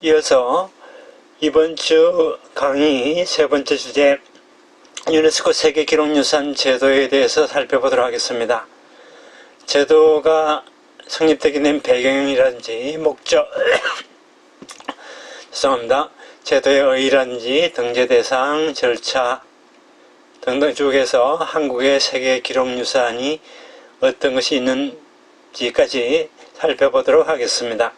이어서 이번 주 강의 세 번째 주제 유네스코 세계기록유산 제도에 대해서 살펴보도록 하겠습니다. 제도가 성립되게 된 배경이라든지 목적 죄송합니다. 제도의 의의라든지 등재 대상, 절차 등등 쪽에서 한국의 세계기록유산이 어떤 것이 있는지까지 살펴보도록 하겠습니다.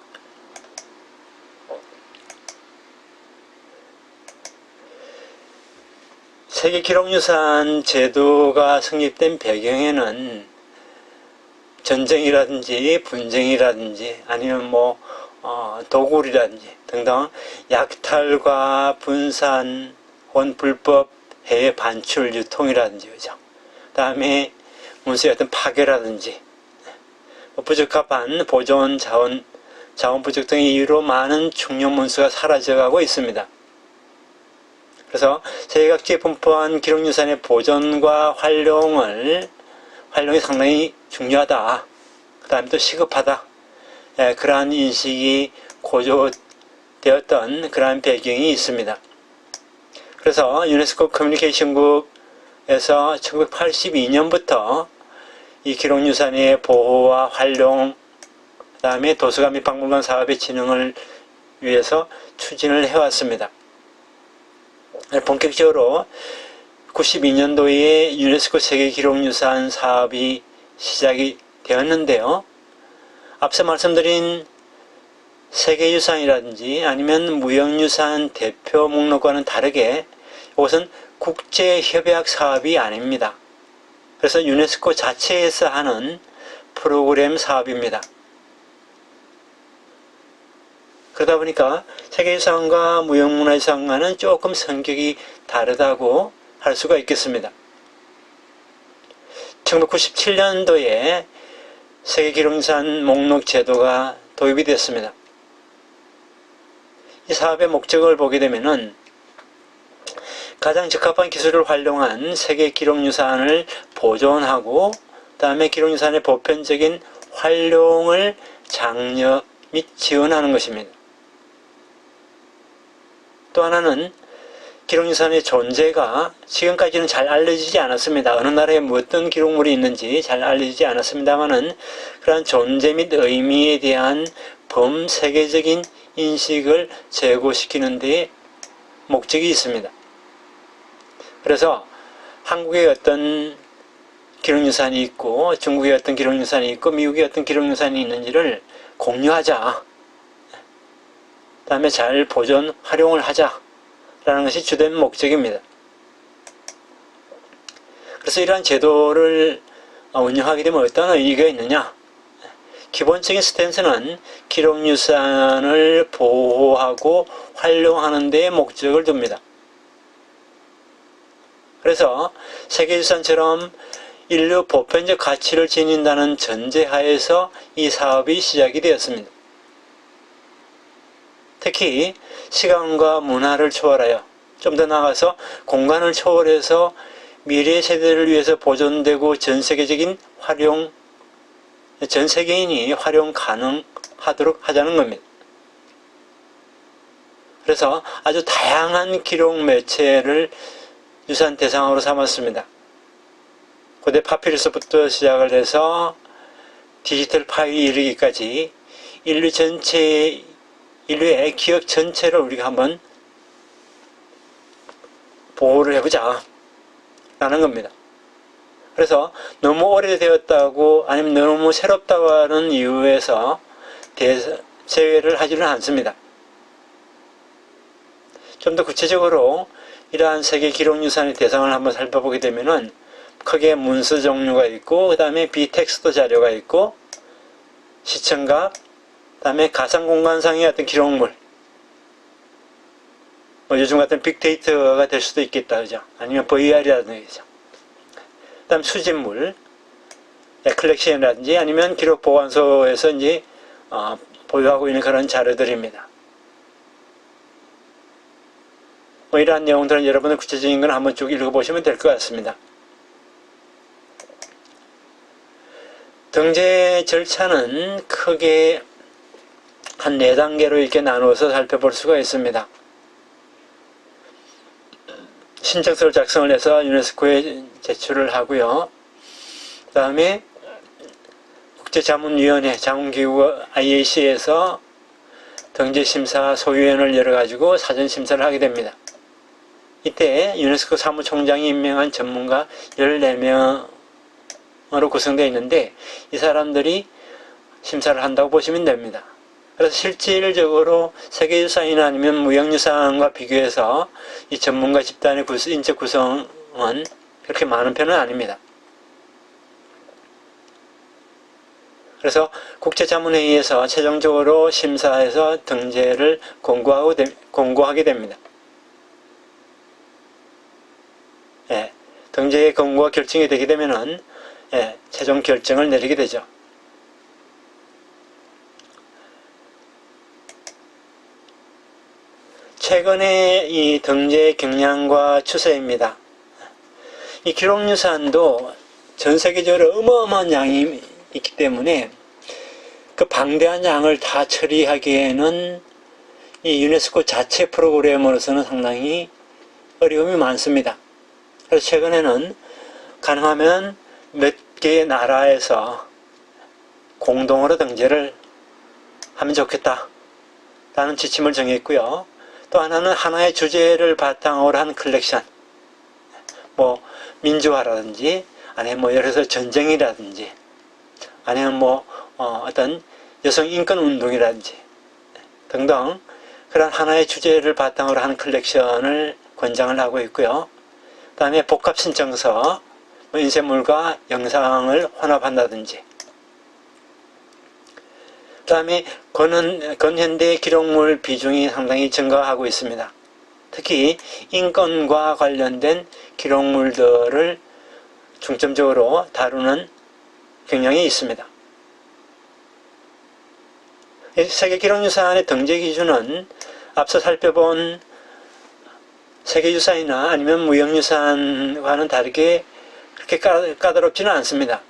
세계기록유산 제도가 성립된 배경에는 전쟁이라든지 분쟁이라든지 아니면 도굴이라든지 등등 약탈과 분산 혹은 불법 해외 반출 유통이라든지 그죠. 다음에 문서의 어떤 파괴라든지 부적합한 보존 자원 부족 등의 이유로 많은 중요 문서가 사라져가고 있습니다. 그래서 세계각지에 분포한 기록유산의 보존과 활용이 상당히 중요하다. 그 다음에 또 시급하다. 그러한 인식이 고조되었던 그러한 배경이 있습니다. 그래서 유네스코 커뮤니케이션국에서 1982년부터 이 기록유산의 보호와 활용, 그 다음에 도서관 및 박물관 사업의 진흥을 위해서 추진을 해왔습니다. 본격적으로 92년도에 유네스코 세계기록유산 사업이 시작이 되었는데요. 앞서 말씀드린 세계유산이라든지 아니면 무형유산 대표 목록과는 다르게 이것은 국제협약 사업이 아닙니다. 그래서 유네스코 자체에서 하는 프로그램 사업입니다. 그러다 보니까 세계유산과 무형문화유산과는 조금 성격이 다르다고 할 수가 있겠습니다. 1997년도에 세계기록유산 목록 제도가 도입이 됐습니다. 이 사업의 목적을 보게 되면은 가장 적합한 기술을 활용한 세계기록유산을 보존하고 그다음에 기록유산의 보편적인 활용을 장려 및 지원하는 것입니다. 또 하나는 기록유산의 존재가 지금까지는 잘 알려지지 않았습니다. 어느 나라에 어떤 기록물이 있는지 잘 알려지지 않았습니다만은 그러한 존재 및 의미에 대한 범세계적인 인식을 제고시키는 데 목적이 있습니다. 그래서 한국의 어떤 기록유산이 있고 중국의 어떤 기록유산이 있고 미국의 어떤 기록유산이 있는지를 공유하자. 그 다음에 잘 보존, 활용을 하자라는 것이 주된 목적입니다. 그래서 이러한 제도를 운영하게 되면 어떤 의의가 있느냐? 기본적인 스탠스는 기록유산을 보호하고 활용하는 데 목적을 둡니다. 그래서 세계유산처럼 인류 보편적 가치를 지닌다는 전제하에서 이 사업이 시작이 되었습니다. 특히 시간과 문화를 초월하여 좀 더 나아가서 공간을 초월해서 미래 세대를 위해서 보존되고 전 세계인이 활용 가능하도록 하자는 겁니다. 그래서 아주 다양한 기록 매체를 유산 대상으로 삼았습니다. 고대 파피루스부터 시작을 해서 디지털 파일이 이르기까지 인류의 기억 전체를 우리가 한번 보호를 해보자 라는 겁니다. 그래서 너무 오래되었다고 아니면 너무 새롭다고 하는 이유에서 제외를 하지는 않습니다. 좀 더 구체적으로 이러한 세계기록유산의 대상을 한번 살펴보게 되면은 크게 문서 종류가 있고 그 다음에 비텍스트 자료가 있고 시청각 그 다음에 가상공간상의 어떤 기록물 요즘 같은 빅데이터가 될 수도 있겠다 그죠? 아니면 VR이라든지 그죠? 그 다음 수집물 컬렉션이라든지 아니면 기록보관소에서 이제 보유하고 있는 그런 자료들입니다. 이러한 내용들은 여러분들 구체적인 건 한번 쭉 읽어보시면 될 것 같습니다. 등재 절차는 크게 한 4단계로 이렇게 나누어서 살펴볼 수가 있습니다. 신청서를 작성을 해서 유네스코에 제출을 하고요. 그 다음에 국제자문위원회, 자문기구 IAC에서 등재심사 소위원을 열어가지고 사전심사를 하게 됩니다. 이때 유네스코 사무총장이 임명한 전문가 14명으로 구성되어 있는데 이 사람들이 심사를 한다고 보시면 됩니다. 그래서 실질적으로 세계유산이나 아니면 무형유산과 비교해서 이 전문가 집단의 인적 구성은 그렇게 많은 편은 아닙니다. 그래서 국제자문회의에서 최종적으로 심사해서 등재를 공고하게 됩니다. 예, 등재의 공고가 결정이 되게 되면은 최종 결정을 내리게 되죠. 최근의 이 등재 경향과 추세입니다. 이 기록유산도 전 세계적으로 어마어마한 양이 있기 때문에 그 방대한 양을 다 처리하기에는 이 유네스코 자체 프로그램으로서는 상당히 어려움이 많습니다. 그래서 최근에는 가능하면 몇 개의 나라에서 공동으로 등재를 하면 좋겠다 라는 지침을 정했고요. 또 하나는 하나의 주제를 바탕으로 한 컬렉션, 뭐 민주화라든지 아니면 예를 들어서 전쟁이라든지 아니면 어떤 여성 인권 운동이라든지 등등 그런 하나의 주제를 바탕으로 한 컬렉션을 권장을 하고 있고요. 그 다음에 복합 신청서, 인쇄물과 영상을 혼합한다든지 그 다음에 근현대 기록물 비중이 상당히 증가하고 있습니다. 특히 인권과 관련된 기록물들을 중점적으로 다루는 경향이 있습니다. 세계기록유산의 등재 기준은 앞서 살펴본 세계유산이나 아니면 무형유산과는 다르게 그렇게 까다롭지는 않습니다.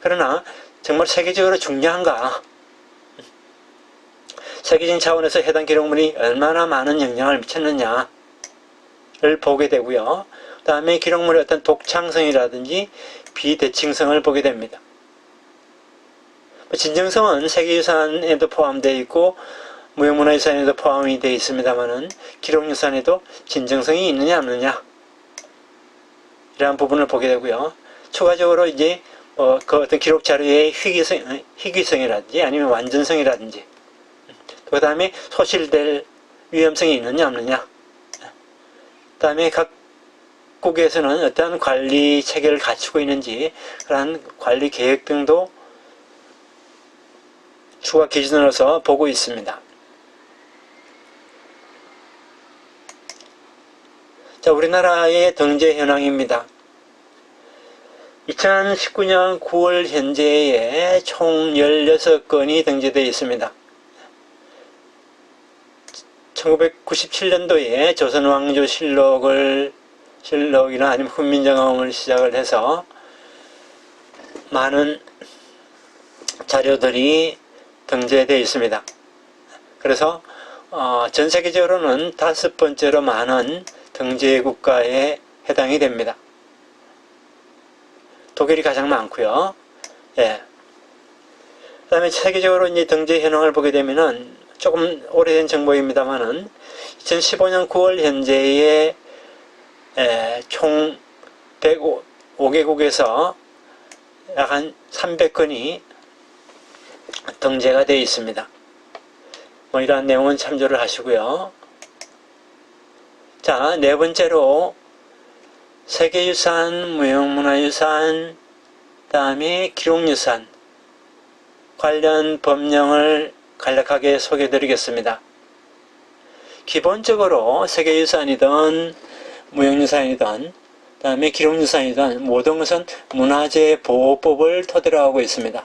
그러나 정말 세계적으로 중요한가? 세계적인 차원에서 해당 기록물이 얼마나 많은 영향을 미쳤느냐를 보게 되고요. 그 다음에 기록물의 어떤 독창성이라든지 비대칭성을 보게 됩니다. 진정성은 세계유산에도 포함되어 있고 무형문화유산에도 포함이 되어 있습니다만은 기록유산에도 진정성이 있느냐 없느냐 이러한 부분을 보게 되고요. 추가적으로 이제 그 어떤 기록 자료의 희귀성이라든지 아니면 완전성이라든지 그 다음에 소실될 위험성이 있느냐 없느냐 그 다음에 각국에서는 어떠한 관리 체계를 갖추고 있는지 그러한 관리 계획 등도 추가 기준으로서 보고 있습니다. 자, 우리나라의 등재 현황입니다. 2019년 9월 현재에 총 16건이 등재되어 있습니다. 1997년도에 조선왕조 실록이나 아니면 훈민정음을 시작을 해서 많은 자료들이 등재되어 있습니다. 그래서 전 세계적으로는 5번째로 많은 등재 국가에 해당이 됩니다. 독일이 가장 많고요. 예. 그 다음에 세계적으로 이제 등재 현황을 보게 되면은 조금 오래된 정보입니다만은 2015년 9월 현재에 총 105개국에서 약 한 300건이 등재가 되어 있습니다. 이러한 내용은 참조를 하시고요. 자, 네 번째로 세계유산, 무형문화유산, 그 다음에 기록유산 관련 법령을 간략하게 소개해 드리겠습니다. 기본적으로 세계유산이든 무형유산이든 그 다음에 기록유산이든 모든 것은 문화재보호법을 토대로 하고 있습니다.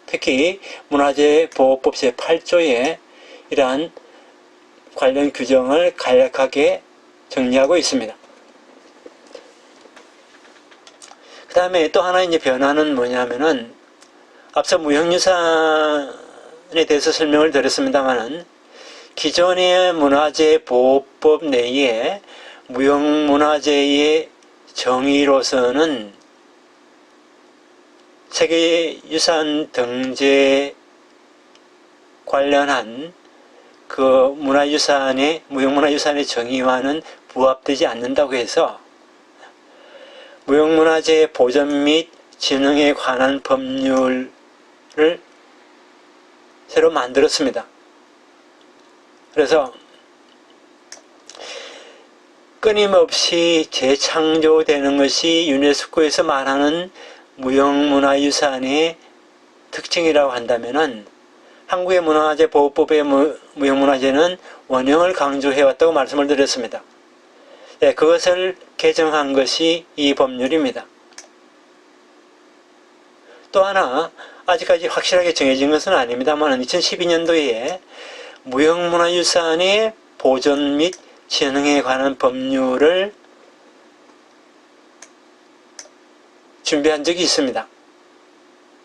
특히 문화재보호법 제8조에 이러한 관련 규정을 간략하게 정리하고 있습니다. 그 다음에 또 하나 이제 변화는 뭐냐면은 앞서 무형유산을 대해서 설명을 드렸습니다만은 기존의 문화재 보호법 내에 무형문화재의 정의로서는 세계유산 등재 관련한 그 무형문화유산의 정의와는 부합되지 않는다고 해서 무형문화재 보전 및 진흥에 관한 법률을 새로 만들었습니다. 그래서 끊임없이 재창조되는 것이 유네스코에서 말하는 무형문화유산의 특징이라고 한다면은 한국의 문화재 보호법의 무형문화재는 원형을 강조해왔다고 말씀을 드렸습니다. 네, 그것을 개정한 것이 이 법률입니다. 또 하나 아직까지 확실하게 정해진 것은 아닙니다만 2012년도에 무형문화유산의 보존 및 진흥에 관한 법률을 준비한 적이 있습니다.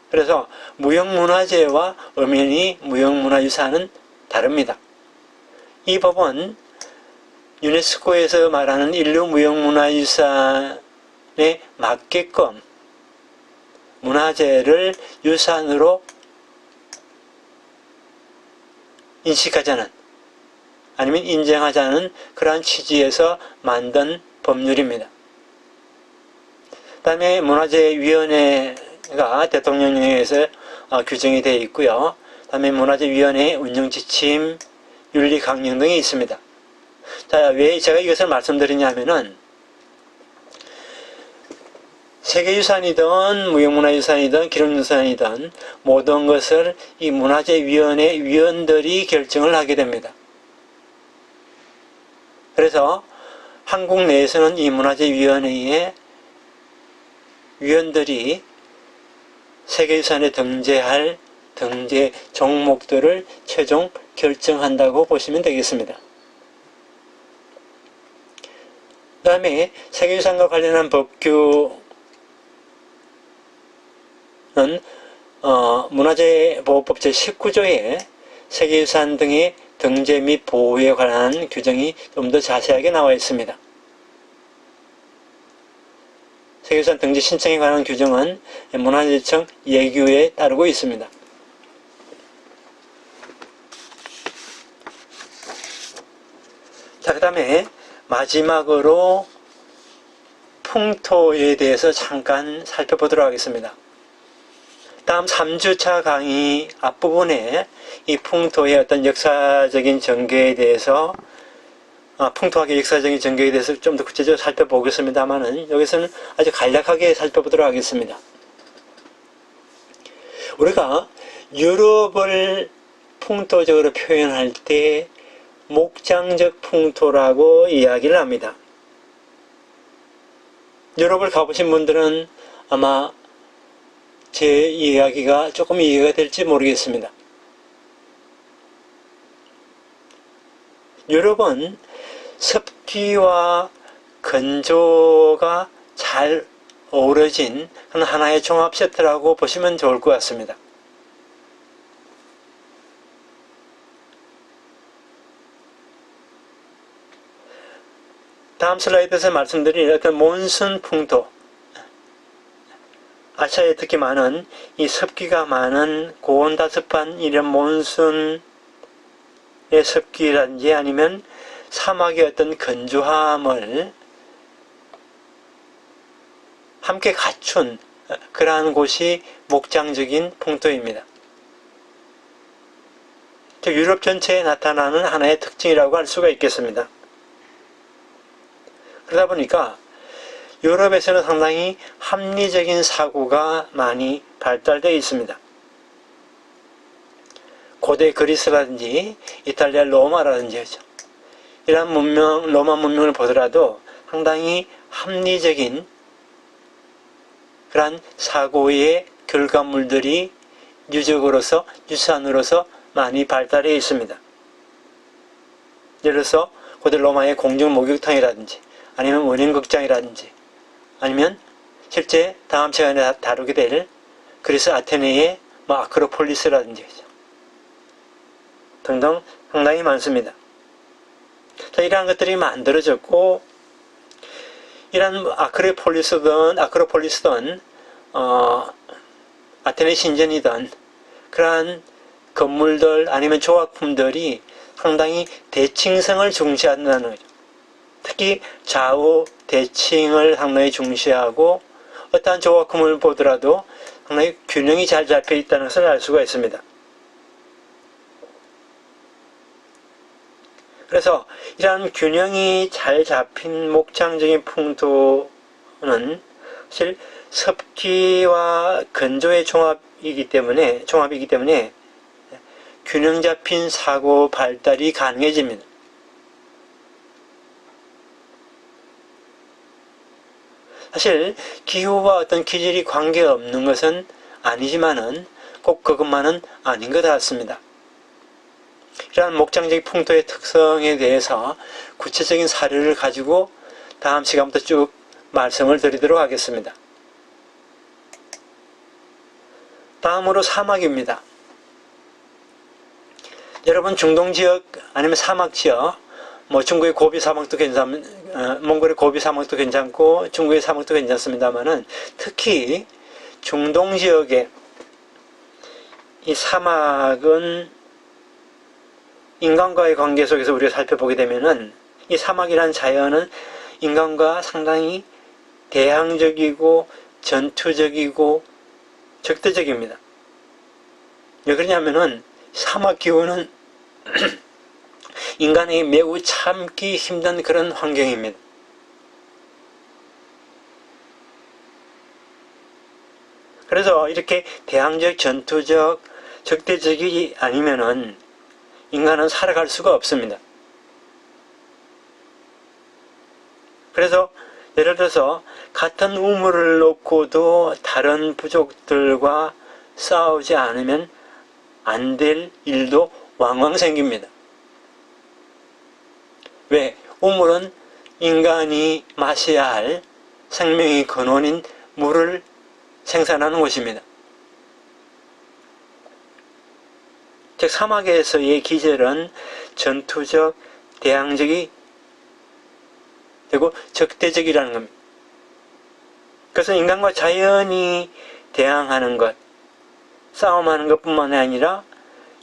그래서 무형문화재와 엄연히 무형문화유산은 다릅니다. 이 법은 유네스코에서 말하는 인류 무형문화유산에 맞게끔 문화재를 유산으로 인식하자는 아니면 인정하자는 그러한 취지에서 만든 법률입니다. 그 다음에 문화재위원회가 대통령령에서 규정이 되어 있고요. 그 다음에 문화재위원회 운영지침, 윤리 강령 등이 있습니다. 자, 왜 제가 이것을 말씀드리냐면은 세계유산이든 무형문화유산이든 기록유산이든 모든 것을 이 문화재위원회 위원들이 결정을 하게 됩니다. 그래서 한국 내에서는 이 문화재위원회의 위원들이 세계유산에 등재할 등재 종목들을 최종 결정한다고 보시면 되겠습니다. 그 다음에 세계유산과 관련한 법규는 문화재보호법 제19조에 세계유산 등의 등재 및 보호에 관한 규정이 좀 더 자세하게 나와 있습니다. 세계유산 등재 신청에 관한 규정은 문화재청 예규에 따르고 있습니다. 자, 그 다음에 마지막으로 풍토에 대해서 잠깐 살펴보도록 하겠습니다. 다음 3주차 강의 앞부분에 이 풍토의 어떤 역사적인 전개에 대해서 풍토학의 역사적인 전개에 대해서 좀 더 구체적으로 살펴보겠습니다만은 여기서는 아주 간략하게 살펴보도록 하겠습니다. 우리가 유럽을 풍토적으로 표현할 때 목장적 풍토라고 이야기를 합니다. 유럽을 가보신 분들은 아마 제 이야기가 조금 이해가 될지 모르겠습니다. 유럽은 습기와 건조가 잘 어우러진 하나의 종합 세트라고 보시면 좋을 것 같습니다. 다음 슬라이드에서 말씀드린 어떤 몬순 풍토, 아시아에 특히 많은 이 습기가 많은 고온다습한 이런 몬순의 습기라든지 아니면 사막의 어떤 건조함을 함께 갖춘 그러한 곳이 목장적인 풍토입니다. 즉 유럽 전체에 나타나는 하나의 특징이라고 할 수가 있겠습니다. 그러다 보니까 유럽에서는 상당히 합리적인 사고가 많이 발달되어 있습니다. 고대 그리스라든지 이탈리아 로마라든지 이러한 문명, 로마 문명을 보더라도 상당히 합리적인 그러한 사고의 결과물들이 유적으로서, 유산으로서 많이 발달해 있습니다. 예를 들어서 고대 로마의 공중 목욕탕이라든지 아니면 원형극장이라든지 아니면 실제 다음 시간에 다루게 될 그리스 아테네의 아크로폴리스라든지 등등 상당히 많습니다. 자, 이러한 것들이 만들어졌고, 이런 아크로폴리스든 아테네 신전이든 그러한 건물들 아니면 조각품들이 상당히 대칭성을 중시한다는 거죠. 특히 좌우 대칭을 상당히 중시하고 어떠한 조각품을 보더라도 상당히 균형이 잘 잡혀 있다는 것을 알 수가 있습니다. 그래서 이러한 균형이 잘 잡힌 목장적인 풍토는 사실 습기와 건조의 종합이기 때문에 균형 잡힌 사고 발달이 가능해집니다. 사실 기후와 어떤 기질이 관계없는 것은 아니지만은 꼭 그것만은 아닌 것 같습니다. 이러한 목장적 풍토의 특성에 대해서 구체적인 사례를 가지고 다음 시간부터 쭉 말씀을 드리도록 하겠습니다. 다음으로 사막입니다. 여러분 중동지역 아니면 사막지역, 중국의 고비 사막도 몽골의 고비 사막도 괜찮고 중국의 사막도 괜찮습니다만은 특히 중동 지역의 이 사막은 인간과의 관계 속에서 우리가 살펴보게 되면은 이 사막이라는 자연은 인간과 상당히 대항적이고 전투적이고 적대적입니다. 왜 그러냐면은 사막 기후는 인간에게 매우 참기 힘든 그런 환경입니다. 그래서 이렇게 대항적, 전투적, 적대적이 아니면은 인간은 살아갈 수가 없습니다. 그래서 예를 들어서 같은 우물을 놓고도 다른 부족들과 싸우지 않으면 안 될 일도 왕왕 생깁니다. 왜? 우물은 인간이 마셔야 할 생명의 근원인 물을 생산하는 곳입니다. 즉 사막에서의 기절은 전투적, 대항적이 되고 적대적이라는 겁니다. 그래서 인간과 자연이 대항하는 것, 싸움하는 것뿐만 아니라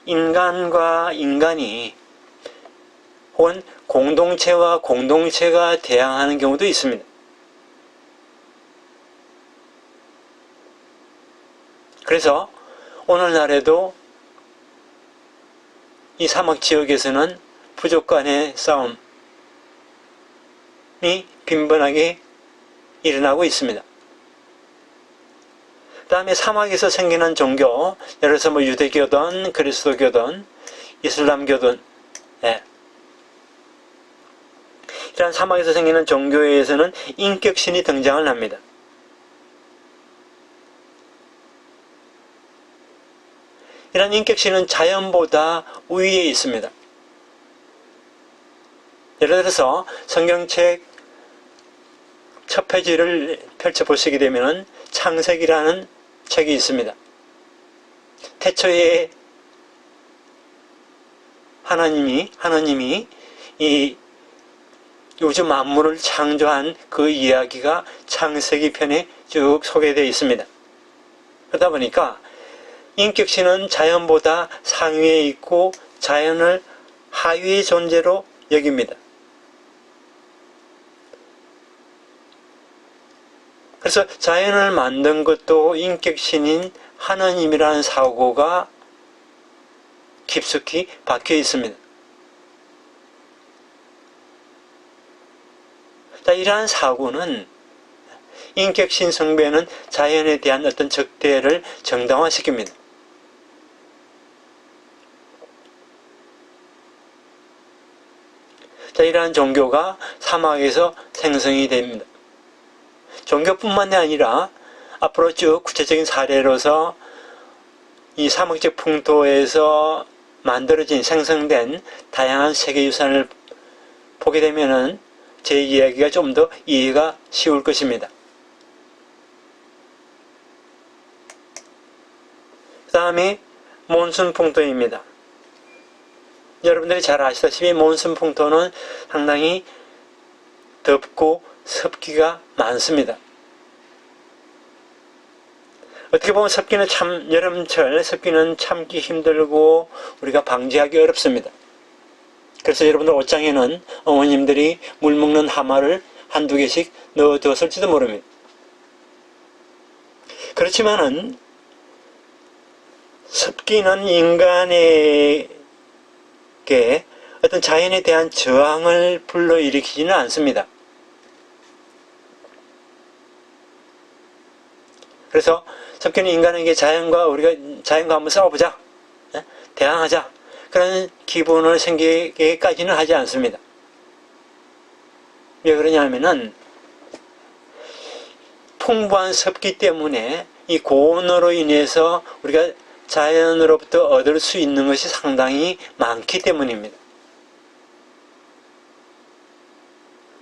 인간과 인간이 혹은 공동체와 공동체가 대항하는 경우도 있습니다. 그래서 오늘날에도 이 사막 지역에서는 부족 간의 싸움이 빈번하게 일어나고 있습니다. 그 다음에 사막에서 생기는 종교, 예를 들어서 유대교든 그리스도교든 이슬람교든 이런 사막에서 생기는 종교에서는 인격신이 등장을 합니다. 이런 인격신은 자연보다 우위에 있습니다. 예를 들어서 성경책 첫 페이지를 펼쳐보시게 되면 창세기라는 책이 있습니다. 태초에 하나님이 이 우주 만물을 창조한 그 이야기가 창세기 편에 쭉 소개되어 있습니다. 그러다 보니까 인격신은 자연보다 상위에 있고 자연을 하위의 존재로 여깁니다. 그래서 자연을 만든 것도 인격신인 하나님이라는 사고가 깊숙이 박혀 있습니다. 자, 이러한 사고는 인격신 숭배는 자연에 대한 어떤 적대를 정당화시킵니다. 자, 이러한 종교가 사막에서 생성이 됩니다. 종교뿐만이 아니라 앞으로 쭉 구체적인 사례로서 이 사막적 풍토에서 만들어진 생성된 다양한 세계유산을 보게 되면은 제 이야기가 좀 더 이해가 쉬울 것입니다. 그 다음에 몬순 풍토입니다. 여러분들이 잘 아시다시피 몬순 풍토는 상당히 덥고 습기가 많습니다. 어떻게 보면 습기는 여름철 습기는 참기 힘들고 우리가 방지하기 어렵습니다. 그래서 여러분들 옷장에는 어머님들이 물 먹는 하마를 한두 개씩 넣어두었을지도 모릅니다. 그렇지만은 습기는 인간에게 어떤 자연에 대한 저항을 불러일으키지는 않습니다. 그래서 습기는 인간에게 우리가 자연과 한번 싸워보자, 대항하자, 그런 기분을 생기게까지는 하지 않습니다. 왜 그러냐면은 풍부한 습기 때문에 이 고온으로 인해서 우리가 자연으로부터 얻을 수 있는 것이 상당히 많기 때문입니다.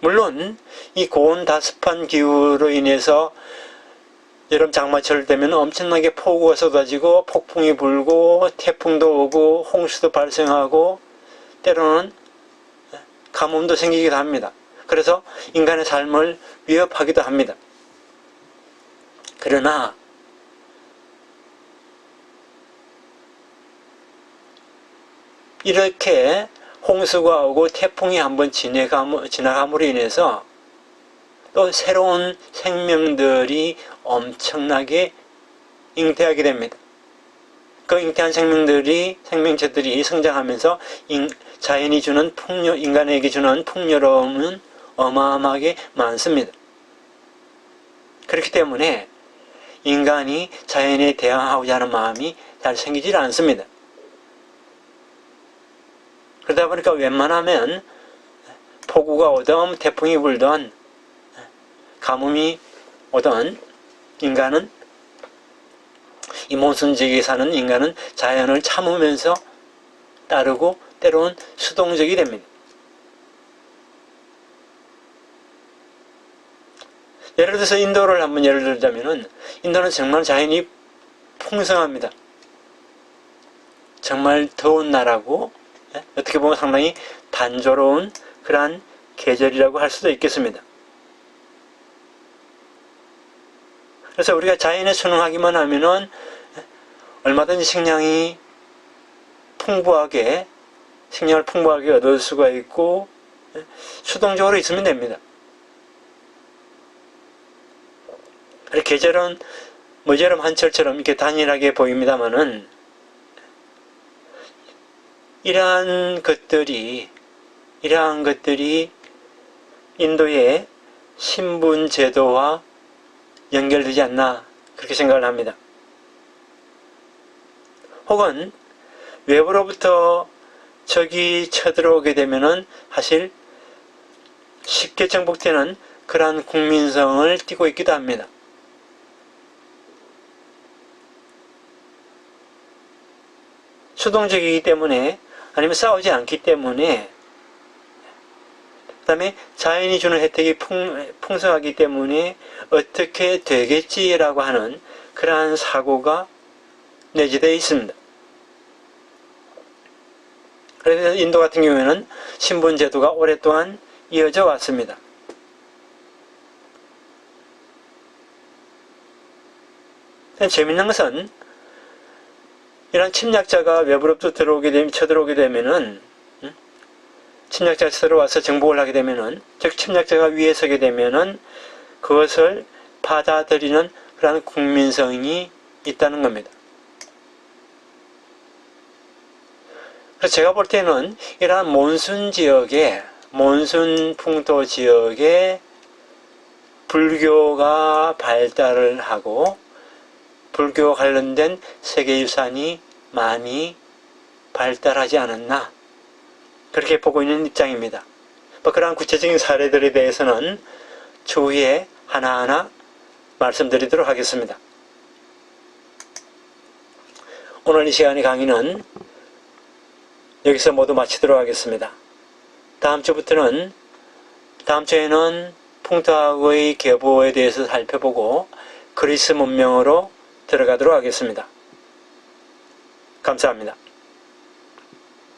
물론 이 고온 다습한 기후로 인해서 여름 장마철 되면 엄청나게 폭우가 쏟아지고 폭풍이 불고 태풍도 오고 홍수도 발생하고 때로는 가뭄도 생기기도 합니다. 그래서 인간의 삶을 위협하기도 합니다. 그러나 이렇게 홍수가 오고 태풍이 한번 지나감으로 인해서 또 새로운 생명들이 엄청나게 잉태하게 됩니다. 그 잉태한 생명체들이 성장하면서 자연이 주는 인간에게 주는 풍요로움은 어마어마하게 많습니다. 그렇기 때문에 인간이 자연에 대항하고자 하는 마음이 잘 생기질 않습니다. 그러다 보니까 웬만하면 폭우가 오든 태풍이 불든 가뭄이 오든 인간은 이 몬순 지역에 사는 인간은 자연을 참으면서 따르고 때로는 수동적이 됩니다. 예를 들어서 인도를 한번 예를 들자면은 인도는 정말 자연이 풍성합니다. 정말 더운 나라고 어떻게 보면 상당히 단조로운 그러한 계절이라고 할 수도 있겠습니다. 그래서 우리가 자연에 순응하기만 하면은 얼마든지 식량을 풍부하게 얻을 수가 있고 수동적으로 있으면 됩니다. 계절은 여름 한철처럼 이렇게 단일하게 보입니다만은 이러한 것들이 인도의 신분 제도와 연결되지 않나 그렇게 생각을 합니다. 혹은 외부로부터 적이 쳐들어오게 되면은 사실 쉽게 정복되는 그러한 국민성을 띠고 있기도 합니다. 수동적이기 때문에 아니면 싸우지 않기 때문에 그 다음에 자연이 주는 혜택이 풍성하기 때문에 어떻게 되겠지라고 하는 그러한 사고가 내재되어 있습니다. 그래서 인도 같은 경우에는 신분제도가 오랫동안 이어져 왔습니다. 재밌는 것은 이런 침략자가 외부로부터 쳐들어오게 되면은 침략자가 들어와서 정복을 하게 되면은 즉 침략자가 위에 서게 되면은 그것을 받아들이는 그런 국민성이 있다는 겁니다. 그래서 제가 볼 때는 이러한 몬순 풍토 지역에 불교가 발달을 하고 불교 관련된 세계유산이 많이 발달하지 않았나 그렇게 보고 있는 입장입니다. 그러한 구체적인 사례들에 대해서는 추후에 하나하나 말씀드리도록 하겠습니다. 오늘 이 시간의 강의는 여기서 모두 마치도록 하겠습니다. 다음 주에는 풍토학의 계보에 대해서 살펴보고 그리스 문명으로 들어가도록 하겠습니다. 감사합니다.